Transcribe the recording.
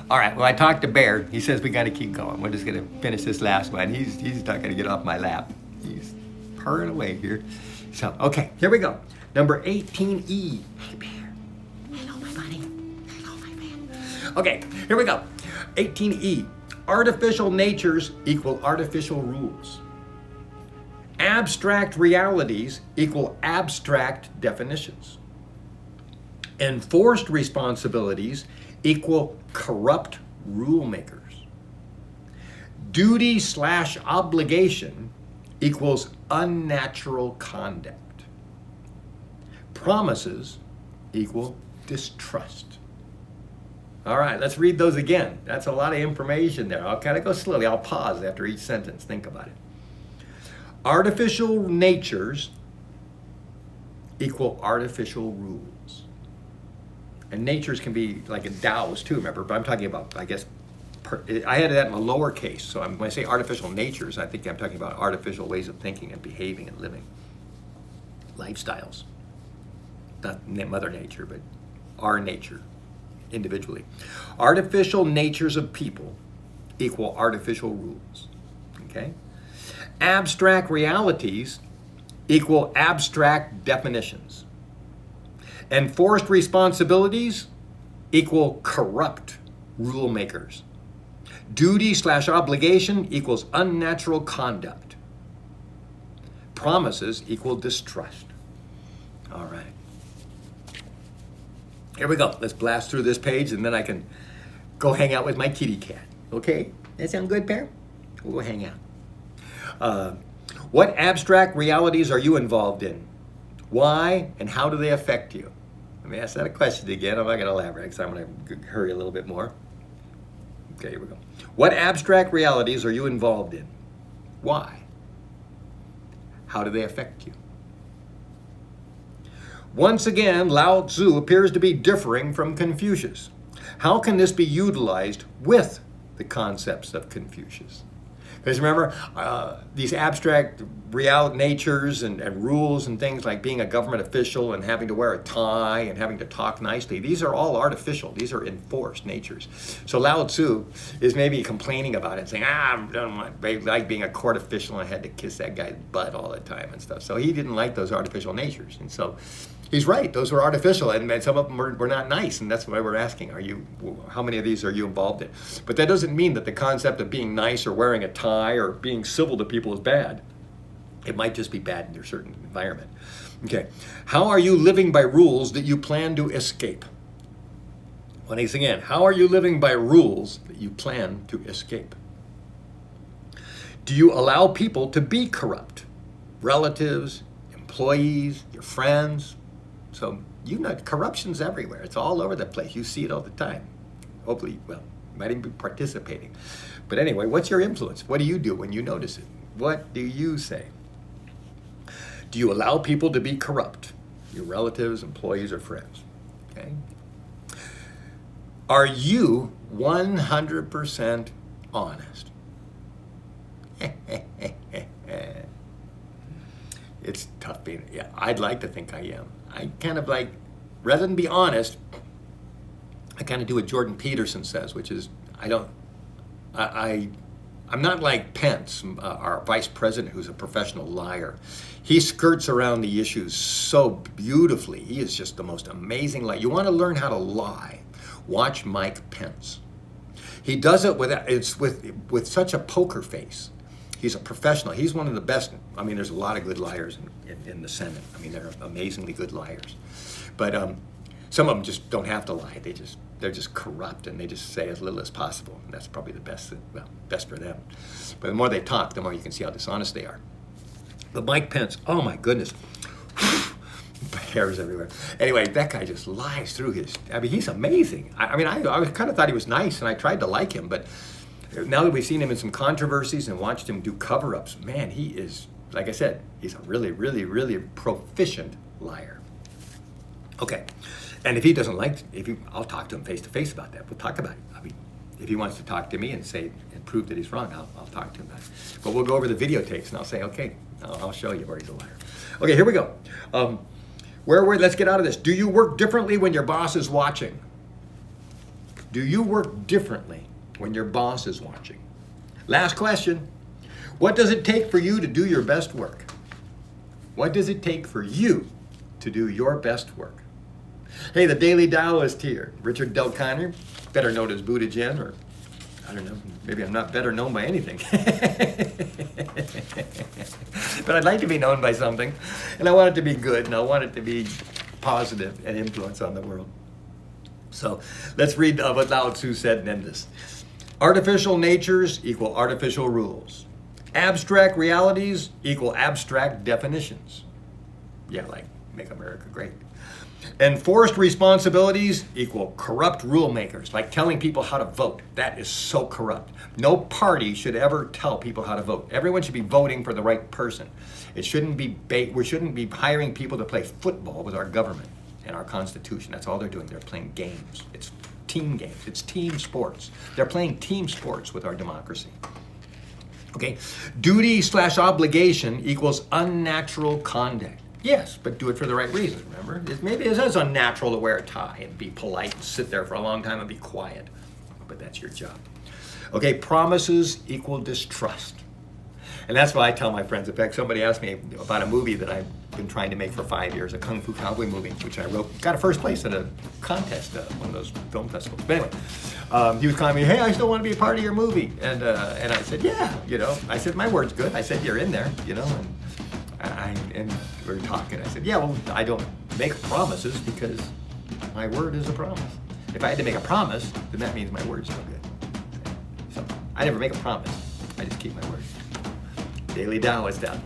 All right, well, I talked to Bear. He says we got to keep going. We're just going to finish this last one. He's not going to get off my lap. He's purring away here. So, okay, here we go. Number 18E. Hey, Bear. Hello, my buddy. Hello, my man. Okay, here we go. 18E. Artificial natures equal artificial rules. Abstract realities equal abstract definitions. Enforced responsibilities equal corrupt rule makers. Duty/obligation equals unnatural conduct. Promises equal distrust. All right, let's read those again. That's a lot of information there. I'll kind of go slowly. I'll pause after each sentence. Think about it. Artificial natures equal artificial rules. And natures can be like in Taoist too, remember? But I'm talking about, I guess, I had that in a lowercase. So when I say artificial natures, I think I'm talking about artificial ways of thinking and behaving and living. Lifestyles. Not Mother Nature, but our nature, individually. Artificial natures of people equal artificial rules. Okay? Abstract realities equal abstract definitions. Enforced responsibilities equal corrupt rule makers. Duty/obligation equals unnatural conduct. Promises equal distrust. All right. Here we go. Let's blast through this page and then I can go hang out with my kitty cat. Okay? That sound good, Bear? We'll go hang out. What abstract realities are you involved in? Why and how do they affect you? Let me ask that a question again. I'm not going to elaborate because I'm going to hurry a little bit more. Okay, here we go. What abstract realities are you involved in? Why? How do they affect you? Once again, Lao Tzu appears to be differing from Confucius. How can this be utilized with the concepts of Confucius? Because remember, these abstract natures and rules and things like being a government official and having to wear a tie and having to talk nicely, these are all artificial. These are enforced natures. So Lao Tzu is maybe complaining about it, saying, I don't like being a court official and I had to kiss that guy's butt all the time and stuff. So he didn't like those artificial natures. And so he's right, those were artificial, and some of them were not nice, and that's why we're asking, how many of these are you involved in? But that doesn't mean that the concept of being nice or wearing a tie or being civil to people is bad. It might just be bad in your certain environment. Okay, how are you living by rules that you plan to escape? Once again, how are you living by rules that you plan to escape? Do you allow people to be corrupt? Relatives, employees, your friends? So, corruption's everywhere. It's all over the place. You see it all the time. Hopefully, you might even be participating. But anyway, what's your influence? What do you do when you notice it? What do you say? Do you allow people to be corrupt? Your relatives, employees, or friends? Okay. Are you 100% honest? It's tough being, I'd like to think I am. I kind of rather than be honest, I kind of do what Jordan Peterson says, which is, I'm not like Pence, our vice president, who's a professional liar. He skirts around the issues so beautifully. He is just the most amazing liar. You want to learn how to lie? Watch Mike Pence. He does it with such a poker face. He's a professional. He's one of the best. I mean, there's a lot of good liars in the Senate. I mean, they're amazingly good liars. But some of them just don't have to lie. They're just corrupt, and they just say as little as possible. And that's probably the best for them. But the more they talk, the more you can see how dishonest they are. But Mike Pence, oh my goodness, hairs everywhere. Anyway, that guy just lies through he's amazing. I kind of thought he was nice, and I tried to like him, but now that we've seen him in some controversies and watched him do cover-ups, man, he is, like I said, he's a really, really, really proficient liar. Okay, and if he doesn't I'll talk to him face-to-face about that. We'll talk about it. I mean, if he wants to talk to me and prove that he's wrong, I'll talk to him about it. But we'll go over the videotapes, and I'll say, okay, I'll show you where he's a liar. Okay, here we go. Let's get out of this. Do you work differently when your boss is watching? Do you work differently when your boss is watching? Last question. What does it take for you to do your best work? What does it take for you to do your best work? Hey, the Daily Taoist here. Richard Del Conner, better known as Buddha Zhen, or I don't know, maybe I'm not better known by anything. But I'd like to be known by something. And I want it to be good, and I want it to be positive and influence on the world. So let's read what Lao Tzu said and end this. Artificial natures equal artificial rules. Abstract realities equal abstract definitions. Yeah, like make America great. Enforced responsibilities equal corrupt rule makers, like telling people how to vote. That is so corrupt. No party should ever tell people how to vote. Everyone should be voting for the right person. It shouldn't be we shouldn't be hiring people to play football with our government and our Constitution. That's all they're doing. They're playing games. It's team games. It's team sports. They're playing team sports with our democracy. Okay, duty/obligation equals unnatural conduct. Yes, but do it for the right reasons, remember? Maybe it is unnatural to wear a tie and be polite and sit there for a long time and be quiet, but that's your job. Okay, promises equal distrust. And that's why I tell my friends. In fact, somebody asked me about a movie that I've been trying to make for 5 years, a Kung Fu Cowboy movie, which I wrote, got a first place at a contest, one of those film festivals. But anyway, he was calling me, hey, I still want to be a part of your movie. And I said, yeah, I said, my word's good. I said, you're in there, and we were talking. I said, yeah, well, I don't make promises because my word is a promise. If I had to make a promise, then that means my word's no good. So I never make a promise. I just keep my word. Daily Taoist out.